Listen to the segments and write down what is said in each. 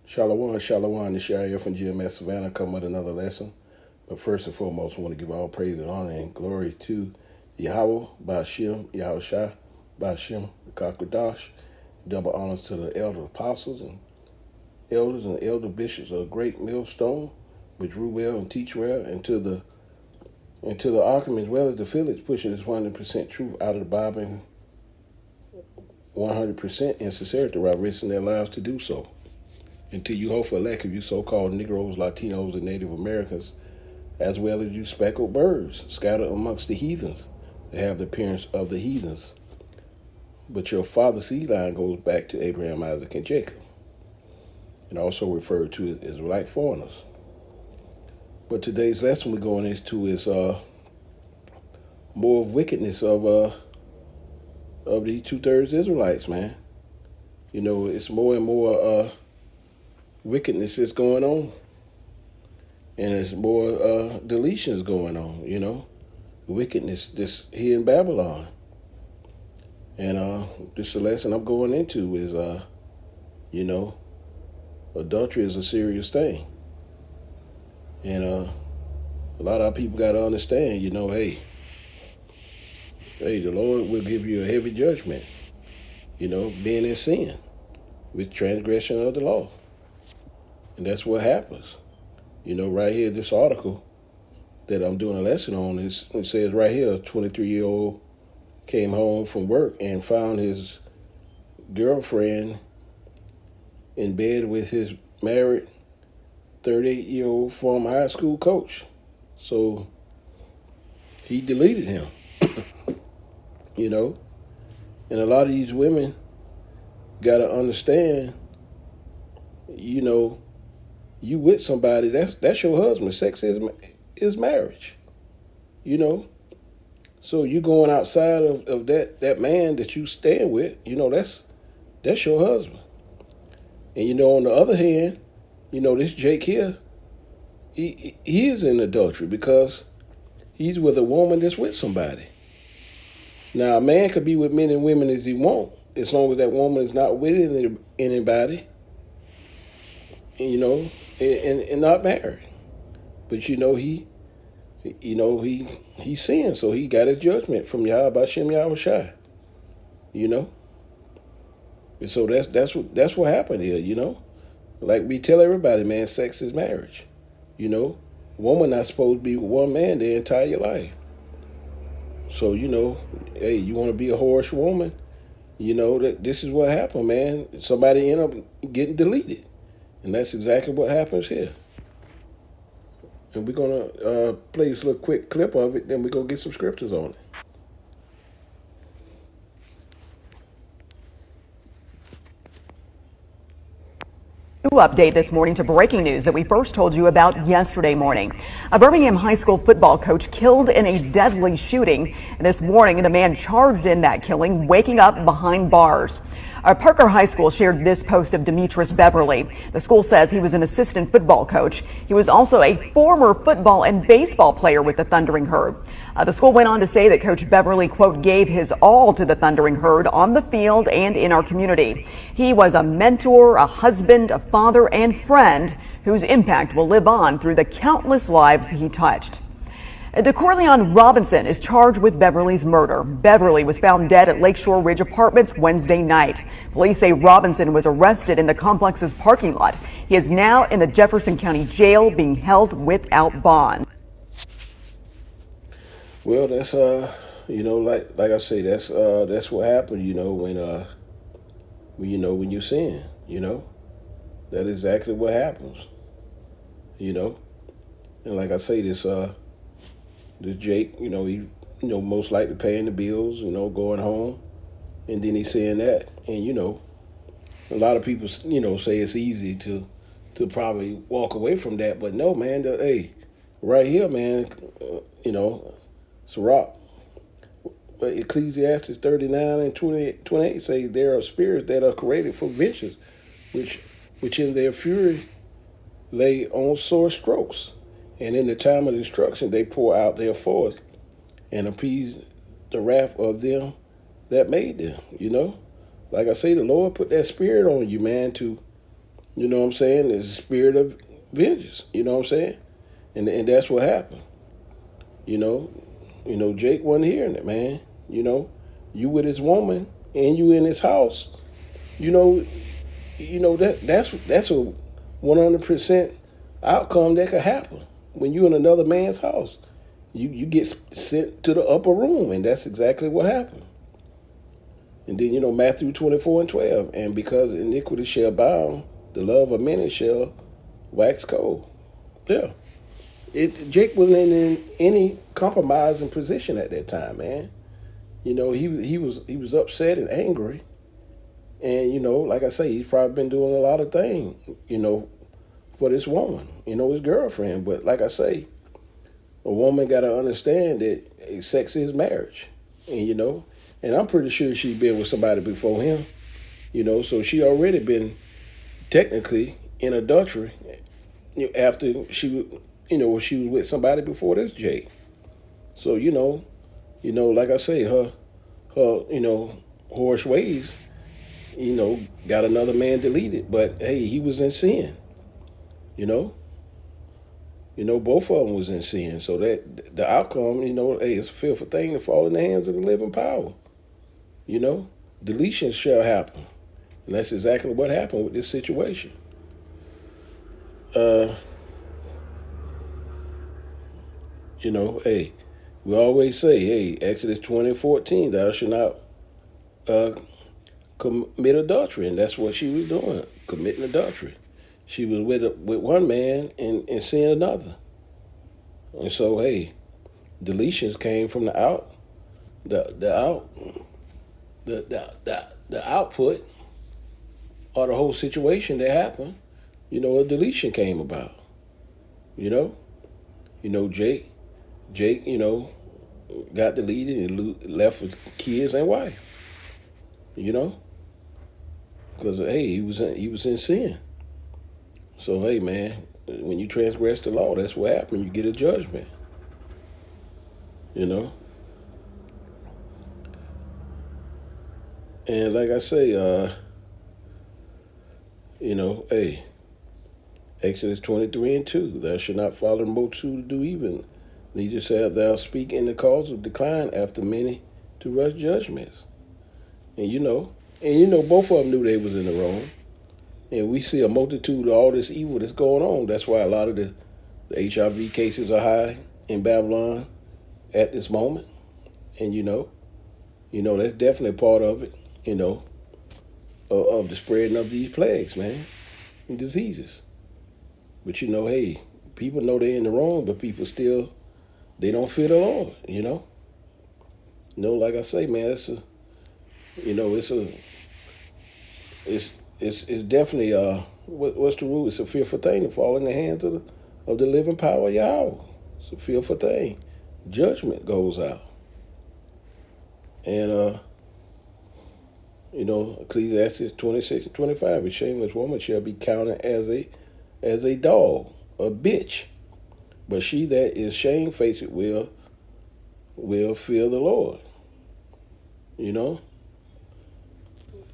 Shalom, shalom, the Shia from GMS Savannah come with another lesson. But first and foremost, I want to give all praise and honor and glory to Yahweh, Ba'ashem, Yahweh Shai, Ba'ashem, Kakwadash. Double honors to the elder apostles and elder bishops of Great Millstone, which rule well and teach well, and to the Arkham as well as the Phillips pushing this 100% truth out of the Bible and 100% in sincerity while risking their lives to do so. And to you hopeful elect of you so-called Negroes, Latinos, and Native Americans, as well as you speckled birds scattered amongst the heathens that have the appearance of the heathens. But your father's seed line goes back to Abraham, Isaac, and Jacob, and also referred to as Israelite foreigners. But today's lesson we're going into is more of wickedness of the 2/3 Israelites, man. You know, it's more and more wickedness is going on, and there's more deletions going on. You know, wickedness this here in Babylon, and this the lesson I'm going into is you know, adultery is a serious thing, and a lot of our people got to understand. You know, hey, the Lord will give you a heavy judgment. You know, being in sin with transgression of the law, and that's what happens. You know, right here, this article that I'm doing a lesson on it says right here, a 23-year-old came home from work and found his girlfriend in bed with his married 38-year-old former high school coach. So he deleted him, you know. And a lot of these women got to understand, you know, you with somebody, that's your husband. Sex is marriage, you know. So you going outside of that man that you stand with, you know, that's your husband. And you know, on the other hand, you know, this Jake here, he is in adultery because he's with a woman that's with somebody. Now, a man could be with many women as he want, as long as that woman is not with anybody, you know, and not married. But you know, he sinned, so he got his judgment from Yahweh Bashem Yahweh Shai, you know. And so that's what happened here, you know. Like we tell everybody, man, sex is marriage. You know, woman not supposed to be with one man their entire life. So, you know, hey, you want to be a whorish woman? You know, that this is what happened, man. Somebody end up getting deleted. And that's exactly what happens here. And we're going to play this little quick clip of it, then we're going to get some scriptures on it. New update this morning to breaking news that we first told you about yesterday morning. A Birmingham high school football coach killed in a deadly shooting. And this morning, the man charged in that killing waking up behind bars. Parker High School shared this post of Demetrius Beverly. The school says he was an assistant football coach. He was also a former football and baseball player with the Thundering Herd. The school went on to say that Coach Beverly, quote, gave his all to the Thundering Herd on the field and in our community. He was a mentor, a husband, a father, and friend whose impact will live on through the countless lives he touched. DeCorleon Robinson is charged with Beverly's murder. Beverly was found dead at Lakeshore Ridge Apartments Wednesday night. Police say Robinson was arrested in the complex's parking lot. He is now in the Jefferson County Jail being held without bond. Well, that's you know, like I say, that's what happened, you know, when you sin, you know. That is exactly what happens, you know. And like I say, this Jake, you know, he, you know, most likely paying the bills, you know, going home, and then he's saying that, and you know, a lot of people, you know, say it's easy to probably walk away from that, but no, man, hey, right here, man, you know, it's a rock. But Ecclesiastes 39 and 28 say there are spirits that are created for vengeance, which in their fury lay on sore strokes, and in the time of destruction they pour out their force and appease the wrath of them that made them, you know. Like I say, the Lord put that spirit on you, man, to You know what I'm saying? There's a spirit of vengeance. You know what I'm saying? And that's what happened. You know, Jake wasn't hearing it, man. You know, you with his woman and you in his house. You know, that's a 100% outcome that could happen when you in another man's house. You get sent to the upper room, and that's exactly what happened. And then Matthew 24:12, and because iniquity shall abound, the love of many shall wax cold. Yeah, Jake wasn't in any compromising position at that time, man. He was upset and angry, and like I say, he's probably been doing a lot of things, for this woman, his girlfriend. But like I say, a woman got to understand that sex is marriage, and I'm pretty sure she'd been with somebody before him, so she already been technically in adultery after she was with somebody before this Jay. So like I say, her horse ways, got another man deleted. But hey, he was in sin, you know. Both of them was in sin. So that the outcome, hey, it's a fearful thing to fall in the hands of the living power. You know, deletion shall happen, and that's exactly what happened with this situation. Uh, hey, we always say, hey, Exodus 20:14, thou shalt not uh, commit adultery, and that's what she was doing, committing adultery. She was with one man and seeing another, and so hey, deletions came from the out, the out, the output, or the whole situation that happened. A deletion came about. You know, Jake, got deleted and left with kids and wife. You know, because hey, he was in sin. So hey, man, when you transgress the law, that's what happens. You get a judgment. You know, and like I say, hey, Exodus 23:2, thou shalt not follow the multitude to do evil, neither shalt thou speak in the cause of decline after many to rush judgments. And both of them knew they was in the wrong. And we see a multitude of all this evil that's going on. That's why a lot of the HIV cases are high in Babylon at this moment. And that's definitely part of it, of the spreading of these plagues, man, and diseases. But hey, people know they're in the wrong, but people still they don't fear the Lord, like I say, man, it's definitely what's the rule? It's a fearful thing to fall in the hands of the living power of Yahweh. It's a fearful thing. Judgment goes out. And Ecclesiastes 26:25, a shameless woman shall be counted as a dog, a bitch. But she that is shamefaced will fear the Lord. You know?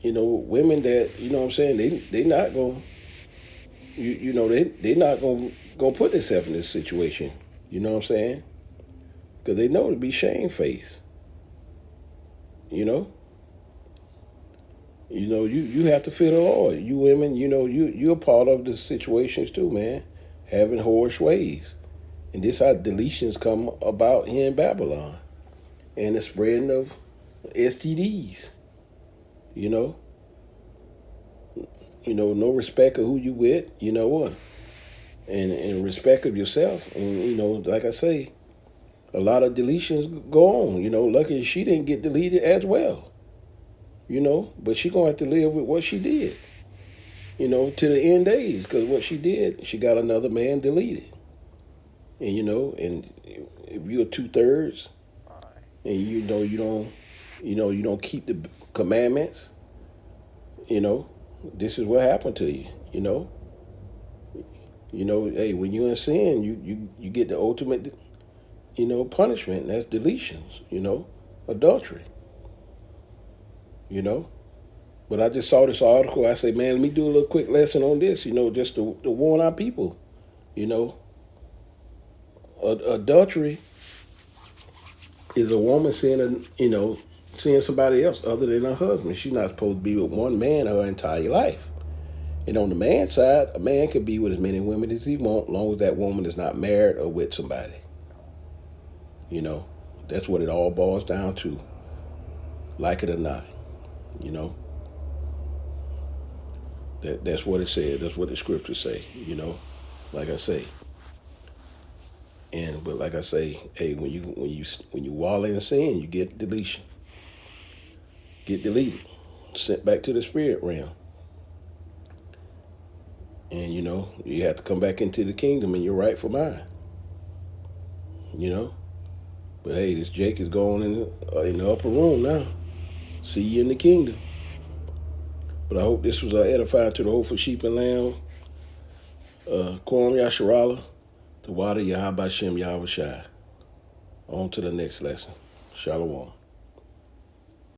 Women that, what I'm saying, they not gonna they not gonna put themselves in this situation. You know what I'm saying? Because they know to be shamefaced. You know? You have to fear the Lord. You women, you're part of the situations too, man. Having whorish ways. And this how deletions come about here in Babylon. And the spreading of STDs. You know? No respect of who you with, you know what? And respect of yourself. And like I say, a lot of deletions go on. Lucky she didn't get deleted as well. But she gonna have to live with what she did. To the end days, because what she did, she got another man deleted. And if you're 2/3, and you don't keep the commandments, this is what happened to you. Hey, when you're in sin, you get the ultimate, punishment, and that's deletions. Adultery. You know. But I just saw this article. I say, man, let me do a little quick lesson on this, just to warn our people. You know, adultery is a woman seeing somebody else other than her husband. She's not supposed to be with one man her entire life. And on the man's side, a man can be with as many women as he wants, as long as that woman is not married or with somebody. You know, that's what it all boils down to. Like it or not, you know. That's what it says. That's what the scriptures say. Like I say. But like I say, hey, when you wall in sin, you get deletion, get deleted, sent back to the spirit realm, and you have to come back into the kingdom in your rightful mind. But hey, this Jake is going in the upper room now. See you in the kingdom. But I hope this was edifying to the whole for sheep and lamb. Kwam Yasharala, Tawada Yahabashem Yahweh Shai. On to the next lesson. Shalom.